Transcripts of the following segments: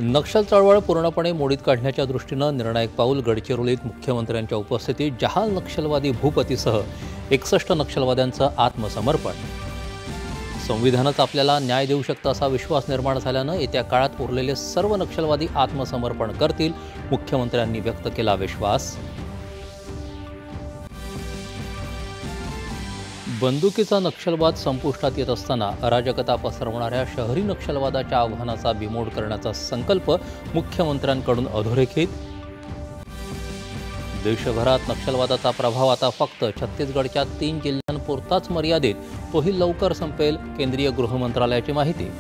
नक्षल चळवळ पूर्णपणे मोडीत काढण्याच्या दृष्टीनं निर्णायक पाऊल गडचिरोलीत मुख्यमंत्र्यांच्या उपस्थितीत जहाल नक्षलवादी भूपतीसह 61 नक्षलवाद्यांचं आत्मसमर्पण। संविधानच आपल्याला न्याय देऊ शकतं असा विश्वास निर्माण झाल्यानं येत्या काळात उरलेले सर्व नक्षलवादी आत्मसमर्पण करतील, मुख्यमंत्र्यांनी व्यक्त केला विश्वास। बंदुकीचा नक्षलवाद संपुष्टात येत असताना अराजकता पसरवणाऱ्या शहरी नक्षलवादाच्या आव्हानाचा बिमोड करण्याचा संकल्प मुख्यमंत्र्यांकडून अधोरेखित। देशभरात नक्षलवादाचा प्रभाव आता फक्त छत्तीसगडच्या 3 जिल्ह्यांपुरताच मर्यादित, तोही लवकर संपेल, केंद्रीय गृह मंत्रालयाची माहिती।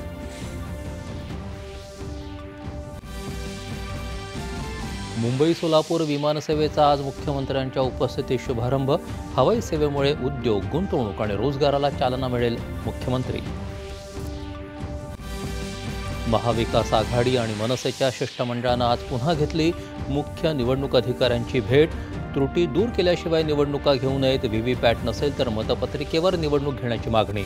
मुंबई सोलापूर विमानसेवेचा आज मुख्यमंत्र्यांच्या उपस्थितीत शुभारंभ। हवाई सेवेमुळे उद्योग, गुंतवणूक आणि रोजगाराला चालना मिळेल, मुख्यमंत्री। महाविकास आघाडी आणि मनसेच्या शिष्टमंडळानं आज पुन्हा घेतली मुख्य निवडणूक अधिकाऱ्यांची भेट। त्रुटी दूर केल्याशिवाय निवडणुका घेऊ नयेत, व्हीव्हीपॅट नसेल तर मतपत्रिकेवर निवडणूक घेण्याची मागणी।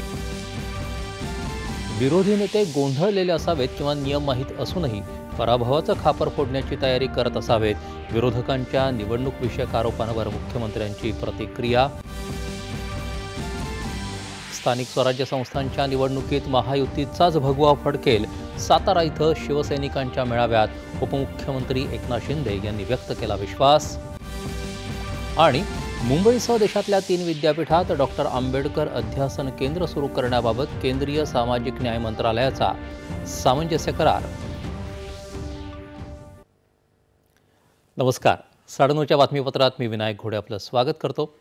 विरोधी नेते गोंधळलेले असावेत किंवा नियम माहीत असूनही पराभवाचं खापर फोडण्याची तयारी करत असावेत, विरोधकांच्या निवडणूक विषयक आरोपांवर मुख्यमंत्र्यांची प्रतिक्रिया। स्थानिक स्वराज्य संस्थांच्या निवडणुकीत महायुतीचाच भगवा फडकेल, सातारा इथं शिवसैनिकांच्या मेळाव्यात उपमुख्यमंत्री एकनाथ शिंदे यांनी व्यक्त केला विश्वास। आणि मुंबईसह देशातल्या 3 विद्यापीठात डॉक्टर आंबेडकर अध्यासन केंद्र सुरू करण्याबाबत केंद्रीय सामाजिक न्याय मंत्रालयाचा सामंजस्य करार। नमस्कार, 9:30च्या बातमीपत्रात मी विनायक घोडे आपलं स्वागत करतो।